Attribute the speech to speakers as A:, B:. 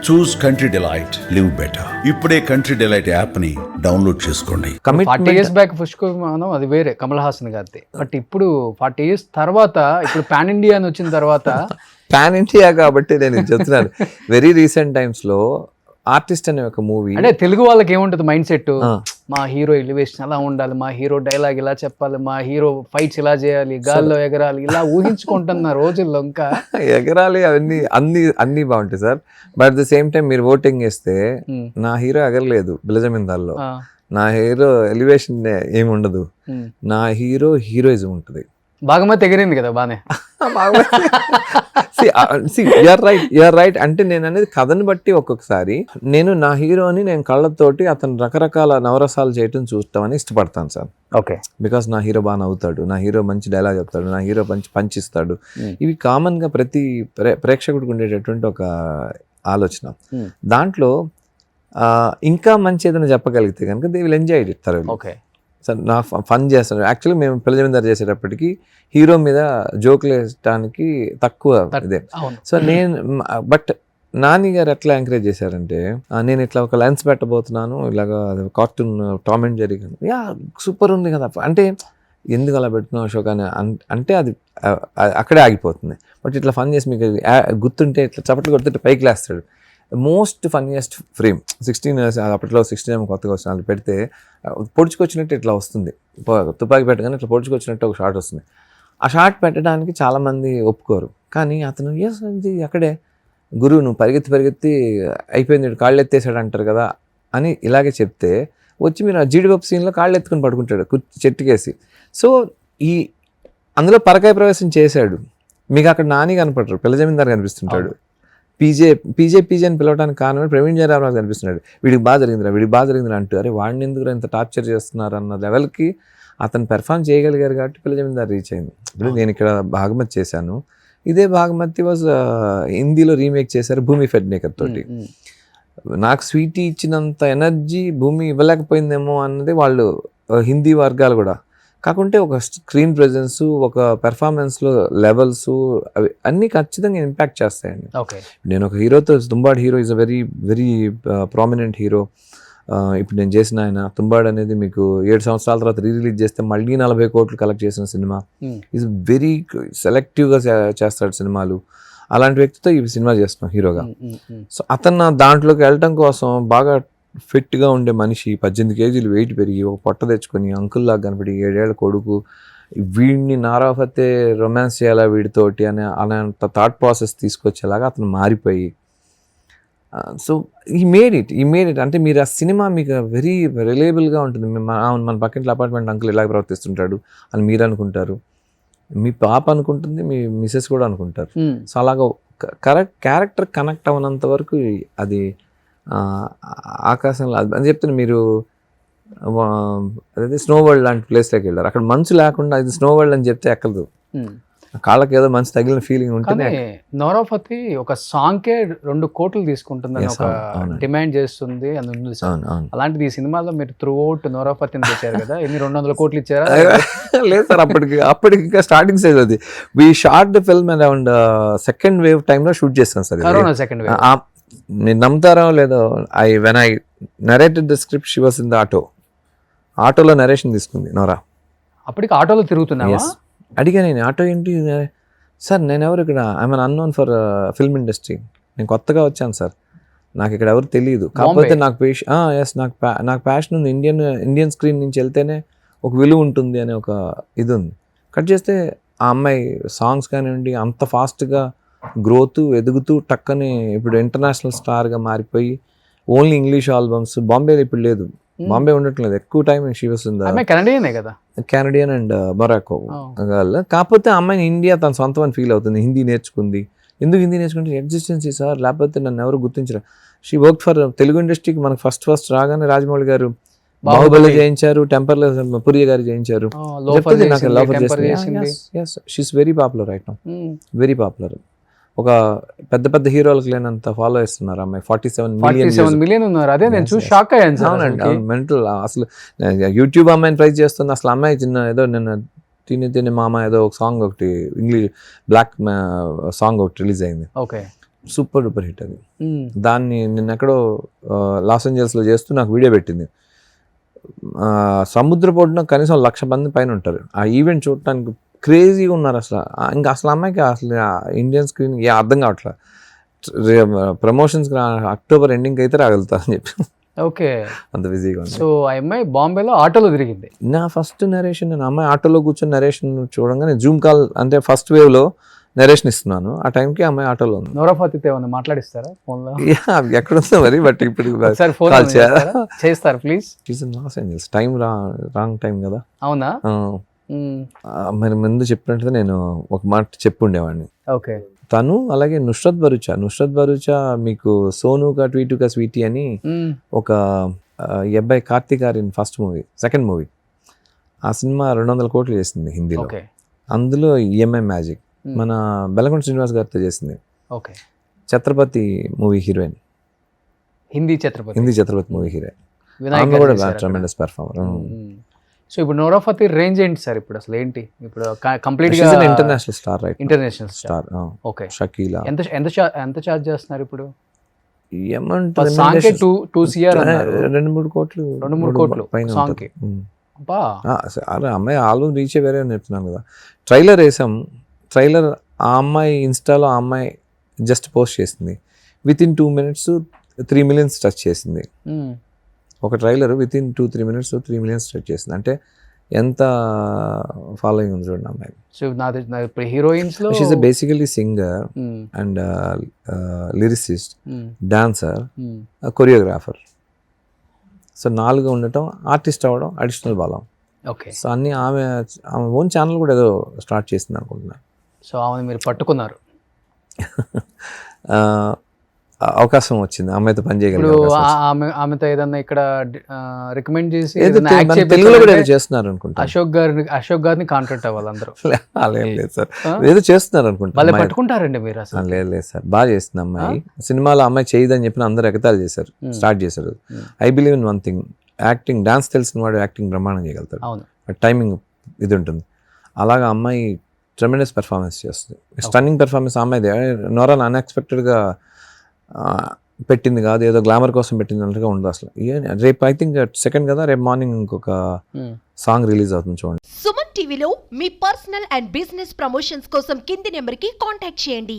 A: చూస్ country delight, live better. ఇప్పుడే country delight app ని download చేసుకోండి.
B: 40 years బ్యాక్ పుష్పమానం అది వేరే, కమల్ హాసన్ గారిది. బట్ ఇప్పుడు 40 years తర్వాత, ఇప్పుడు పాన్ ఇండియా అని వచ్చిన తర్వాత
C: పాన్ ఇండియా కాబట్టి నేను చెప్తున్నాను. వెరీ రీసెంట్ టైమ్స్ లో ఆర్టిస్ట్ అనే ఒక మూవీ,
B: అంటే తెలుగు వాళ్ళకి ఏముంటుంది మైండ్ సెట్, మా హీరో ఎలివేషన్ అలా ఉండాలి, మా హీరో డైలాగ్ ఇలా చెప్పాలి, మా హీరో ఫైట్స్ ఇలా చేయాలి, గాల్లో ఎగరాలి, ఇలా ఊహించుకుంటున్న రోజుల్లో ఇంకా
C: ఎగరాలి అవన్నీ అన్ని బాగుంటాయి sir. But at the same time మీరు ఓటింగ్ వేస్తే నా హీరో ఎగరలేదు బిలజమిందాల్లో, నా హీరో ఎలివేషన్ ఏమి ఉండదు, నా హీరో హీరోయిజం ఉంటుంది.
B: బాగమతి ఎగిరింది కదా బానే.
C: You are right. అంటే నేను అనేది కథను బట్టి ఒక్కొక్కసారి నేను నా హీరోని నేను కళ్ళతోటి అతను రకరకాల నవరసాలు చేయటం చూస్తామని ఇష్టపడతాను సార్.
B: ఓకే,
C: బికాస్ నా హీరో బాగా నవ్వుతాడు, నా హీరో మంచి డైలాగ్ చెప్తాడు, నా హీరో మంచి పంచిస్తాడు. ఇవి కామన్ గా ప్రతి ప్రేక్షకుడికి ఉండేటటువంటి ఒక ఆలోచన. దాంట్లో ఇంకా మంచి ఏదైనా చెప్పగలిగితే కనుక they will enjoy it thoroughly.
B: Okay
C: sir, నా ఫన్ చేస్తాను. యాక్చువల్లీ మేము పిల్లజమిందారు చేసేటప్పటికి హీరో మీద జోకులు వేయడానికి తక్కువ ఇదే. సో నేను బట్ నాని గారు ఎట్లా ఎంకరేజ్ చేశారంటే, నేను ఇట్లా ఒక లెన్స్ పెట్టబోతున్నాను, ఇలాగా cartoon Tom and Jerry, yeah super ఉంది కదా అంటే ఎందుకు అలా పెడుతున్నావు అశోక్ అని అంటే అది అక్కడే ఆగిపోతుంది. బట్ ఇట్లా ఫన్ చేసి మీకు గుర్తుంటే ఇట్లా చప్పట్లు కొడుతుంటే పైకి లేస్తాడు. మోస్ట్ ఫన్నీయెస్ట్ ఫ్రేమ్ 16 years అప్పట్లో 16 కొత్తగా వచ్చిన వాళ్ళు పెడితే పొడుచుకొచ్చినట్టు ఇట్లా వస్తుంది, తుపాకీ పెట్టగానే ఇట్లా పొడుచుకొచ్చినట్టు ఒక షాట్ వస్తుంది. ఆ షాట్ పెట్టడానికి చాలామంది ఒప్పుకోరు, కానీ అతను ఎస్ ఇది అక్కడే గురువు నువ్వు పరిగెత్తి అయిపోయింది కాళ్ళు ఎత్తేసాడు అంటారు కదా అని ఇలాగే చెప్తే వచ్చి మీరు ఆ జీడిపప్పు సీన్లో కాళ్ళు ఎత్తుకుని పడుకుంటాడు చెట్టుకేసి. సో ఈ అందులో పరకాయ ప్రవేశం చేశాడు, మీకు అక్కడ నాని కనపడరు, పిల్లజమీందారు కనిపిస్తుంటాడు. పీజే అని పిలవడానికి కారణమే ప్రవీణ్ జయరామరాజు కనిపిస్తున్నాడు. వీడికి బాగా జరిగిందిరా అంటూ, అరే వాడిని ఎందుకు ఇంత టార్చర్ చేస్తున్నారు అన్న లెవెల్కి అతను పెర్ఫామ్ చేయగలిగారు కాబట్టి పిల్లజమీందారు రీచ్ అయింది. ఇప్పుడు నేను ఇక్కడ భాగమతి చేశాను, ఇదే భాగమతి వాజ్ హిందీలో రీమేక్ చేశారు భూమి ఫెడ్నేకర్ తోటి. నాకు స్వీటీ ఇచ్చినంత ఎనర్జీ భూమి ఇవ్వలేకపోయిందేమో అన్నది వాళ్ళు హిందీ వర్గాలు కూడా. కాకుంటే ఒక స్క్రీన్ ప్రెజెన్స్, ఒక పెర్ఫార్మెన్స్లో లెవెల్స్ అవి అన్నీ ఖచ్చితంగా ఇంపాక్ట్ చేస్తాయండి. నేను ఒక హీరోతో, Tumbbad hero is a very very prominent hero. ఇప్పుడు నేను చేసిన ఆయన తుంబాడ్ అనేది మీకు 7 సంవత్సరాల తర్వాత రిలీజ్ చేస్తే మళ్ళీ 40 కోట్లు కలెక్ట్ చేసిన సినిమా. ఈజ్ వెరీ సెలెక్టివ్గా చేస్తాడు సినిమాలు. అలాంటి వ్యక్తితో ఈ సినిమా చేస్తున్నాం హీరోగా. సో అతను దాంట్లోకి వెళ్ళటం కోసం బాగా ఫిట్గా ఉండే మనిషి, 18 kgs వెయిట్ పెరిగి ఒక పొట్ట తెచ్చుకొని అంకుల్లాగా కనపడి 7 ఏళ్ల కొడుకు, వీడిని నారాఫతే రొమాన్స్ చేయాలా వీడితోటి అనేంత థాట్ ప్రాసెస్ తీసుకొచ్చేలాగా అతను మారిపోయి, సో ఈ మేడ్ ఇట్ అంటే మీరు ఆ సినిమా మీకు వెరీ రిలయబుల్గా ఉంటుంది. మన పక్కింట్లో అపార్ట్మెంట్ అంకుల్ ఇలాగ ప్రవర్తిస్తుంటాడు అని మీరు అనుకుంటారు, మీ పాప అనుకుంటుంది, మీ మిసెస్ కూడా అనుకుంటారు. సో అలాగా క్యారెక్టర్ కనెక్ట్ అవ్వనంత వరకు అది ఆకాశంలో అని చెప్తున్నా. మీరు అదే స్నో వరల్డ్ లాంటి ప్లేస్లోకి వెళ్ళారు, అక్కడ మంచు లేకుండా ఇది స్నో వరల్డ్ అని చెప్తే ఎక్కదు, కాళ్ళకి ఏదో మంచి తగిలిన ఫీలింగ్ ఉంటుంది.
B: నోరాఫతి ఒక సాంగ్కే 2 కోట్లు తీసుకుంటుందని ఒక డిమాండ్ చేస్తుంది. అలాంటిది ఈ సినిమాలో మీరు త్రూ అవుట్ నోరాఫతిని తెచ్చారు కదా, ఎన్ని 200 కోట్లు ఇచ్చారా?
C: లేదు సార్, అప్పటికి ఇంకా స్టార్టింగ్ స్టేజ్ అది. We shot the film around second wave టైంలో షూట్ చేస్తాం సార్.
B: Corona second wave.
C: నేను నమ్ముతారో లేదో, when I narrated the script she was in the ఆటోలో నరేషన్ తీసుకుంది నోరా.
B: అప్పటికి ఆటోలో తిరుగుతున్నావా?
C: అడిగా నేను, ఆటో ఏంటి సార్, నేను ఎవరు ఇక్కడ, I'm an unknown for film industry, నేను కొత్తగా వచ్చాను సార్, నాకు ఇక్కడ ఎవరు తెలియదు, కాకపోతే నాకు ప్యాషన్ ఉంది, ఇండియన్ స్క్రీన్ నుంచి వెళ్తేనే ఒక విలువ ఉంటుంది అనే ఒక ఇది ఉంది. కట్ చేస్తే ఆ అమ్మాయి సాంగ్స్ కానివ్వండి అంత ఫాస్ట్గా గ్రోత్ ఎదుగుతూ టక్కని ఇప్పుడు ఇంటర్నేషనల్ స్టార్గా మారిపోయి ఓన్లీ ఇంగ్లీష్ ఆల్బమ్స్. బాంబేలో ఇప్పుడు లేదు, బాంబే ఉండట్లేదు ఎక్కువ time. She was in the Canadian and Morocco girl. కాకపోతే అమ్మాయిని ఇండియా తన సొంతం అని ఫీల్ అవుతుంది, హిందీ నేర్చుకుంది. ఎందుకు హిందీ నేర్చుకుంటే ఎగ్జిస్టెన్సీ సార్, లేకపోతే నన్ను ఎవరు గుర్తించరు. షీ వర్క్ ఫర్ తెలుగు ఇండస్ట్రీకి. మనకు ఫస్ట్ రాగానే రాజమౌళి గారు బాహుబలి చేయించారు, టెంపర్లెస్ పురి గారు చేయించారు. She's very popular right now, very popular. ఒక పెద్ద హీరోలకు లేనంత ఫాలో చేస్తున్నారు అమ్మాయి. 47 మిలియన్ ఉన్నారు. అదే నేను చూసి షాక్ అయ్యాను. అవునండి, మెంటల్. అసలు యూట్యూబ్ అమ్మాయిని ప్రైజ్ చేస్తుంది. అసలు అమ్మాయి చిన్న ఏదో నిన్న తిని మామ ఏదో ఒక సాంగ్ ఒకటి ఇంగ్లీష్ బ్లాక్ సాంగ్ ఒకటి రిలీజ్ అయింది.
B: ఓకే,
C: సూపర్ డూపర్ హిట్ అది.
B: మ్మ్.
C: దాన్ని నిన్న ఎక్కడో లాస్ ఏంజల్స్లో చేస్తూ నాకు వీడియో పెట్టింది. సముద్ర పొడిన కనీసం 1,00,000 మంది పైన ఉంటారు. ఆ ఈవెంట్ చూడటానికి క్రేజీగా ఉన్నారు అసలు. ఇంకా అసలు అమ్మాయికి అసలు ఇండియన్ స్క్రీన్ అర్థం కావట్లేదు. ప్రమోషన్స్కి అక్టోబర్ ఎండింగ్ అయితే రాగలుగుతా అని చెప్పి
B: ఓకే.
C: అంత బిజీగా ఉంది.
B: సో ఆ అమ్మాయి బాంబేలో ఆటోలో తిరిగింది.
C: నా ఫస్ట్ నరేషన్, నేను అమ్మాయి ఆటోలో కూర్చొని నరేషన్ చూడంగానే జూమ్ కాల్ అంటే ఫస్ట్ వేవ్లో నరేషన్ ఇస్తున్నాను. ఆ టైంకి అమ్మాయి ఆటోలో ఉంది.
B: నోరా ఫతేహి ఏమన్నా మాట్లాడిస్తారా ఫోన్లో?
C: ఎక్కడుందో మరి, బట్ ఇప్పుడు
B: ఒకసారి ఫోన్
C: కాల్
B: చేస్తారు please.
C: Los Angeles time wrong time కదా.
B: అవునా?
C: మరి ముందు చెప్పినట్టు నేను ఒక మాట చెప్పుండేవాడిని.
B: ఓకే.
C: తను అలాగే నుస్రత్ భరూచా మీకు సోనుగా ట్వీటుగా స్వీటీ అని ఒక ఈ అబ్బాయి కార్తీక్ ఆర్యన్ సెకండ్ మూవీ ఆ సినిమా 200 కోట్లు చేసింది హిందీలో. అందులో ఈఎంఐ మ్యాజిక్ మన బెల్లకొండ శ్రీనివాస్ గారితో చేసింది.
B: Okay.
C: Chatrapathi movie heroine,
B: Hindi
C: Chatrapathi movie heroine, ఆమె కూడా ట్రెమెండస్ పెర్ఫార్మర్.
B: సో ఇప్పుడు నోరా ఫతేహి రేంజ్ ఏంటి సార్ ఇప్పుడు అసలు ఏంటి ఇప్పుడు కంప్లీట్ గా
C: international star, right?
B: International
C: star.
B: Okay.
C: Shakeela.
B: ఎంత చార్జ్ చేస్తున్నారు ఇప్పుడు?
C: అమౌంట్
B: సాంగ్ కి 2 CR అన్నారు.
C: 2-3 కోట్లు పైన
B: సాంగ్ కి. అబ్బా.
C: అరే అమ్మాయి ఆల్బమ్ రీచే వేరే అని చెప్తున్నాను కదా. ట్రైలర్ వేసాం. ట్రైలర్ ఆ అమ్మాయి ఇన్స్టాలో ఆ అమ్మాయి జస్ట్ పోస్ట్ చేసింది. Within 2 minutes 3 million touch చేసింది. ఒక trailer within 2-3 minutes 3 million touch చేసింది. అంటే ఎంత ఫాలోయింగ్ ఉంది చూడండి అమ్మాయి.
B: సో హీరోయిన్స్ లో
C: she's basically singer and lyricist, dancer, choreographer. So 4 ఉండటం, ఆర్టిస్ట్ అవ్వడం అడిషనల్ బలం.
B: ఓకే.
C: సో అన్ని ఆమె ఓన్ ఛానల్ కూడా ఏదో స్టార్ట్ చేసింది అనుకుంటున్నాను.
B: సో ఆమె మీరు పట్టుకున్నారు.
C: అవకాశం వచ్చింది అమ్మాయితో పని చేయగలిగే.
B: ఆమెతో ఏదన్నా ఇక్కడ రికమెండ్ చేసి
C: తెలుగులో కూడా ఏదో చేస్తున్నారు అనుకుంటా.
B: అశోక్ గారిని కాంటాక్ట్ అవ్వాలి అందరూ.
C: అలా ఏం లేదు సార్, ఏదో చేస్తున్నారు అనుకుంటా.
B: వాళ్ళు పట్టుకుంటారండి మీరు అసలు?
C: లేదు సార్, బాగా చేస్తుంది అమ్మాయి. సినిమాలో అమ్మాయి చేయదని చెప్పిన అందరూ ఎగతాళి చేశారు, స్టార్ట్ చేశారు. I believe in one thing, acting, dance తెలిసిన వాడు యాక్టింగ్ బ్రహ్మాండం చేయగలుగుతాడు. టైమింగ్ ఇది ఉంటుంది. అలాగా అమ్మాయి ట్రెమెండస్ పెర్ఫార్మెన్స్ చేస్తుంది. స్టన్నింగ్ పెర్ఫార్మెన్స్ అమ్మాయిది. నోరా అన్ఎక్స్పెక్టెడ్గా పెట్టింది కాదు, ఏదో గ్లామర్ కోసం పెట్టింది అన్నట్టుగా ఉండదు అసలు. రేపు ఐ థింక్ 2nd కదా, రేపు మార్నింగ్ ఇంకొక సాంగ్ రిలీజ్ అవుతుంది చూడండి.
D: సుమన్ టీవీలో మీ పర్సనల్ అండ్ బిజినెస్ ప్రమోషన్స్ కోసం కింది నెంబర్కి కాంటాక్ట్ చేయండి.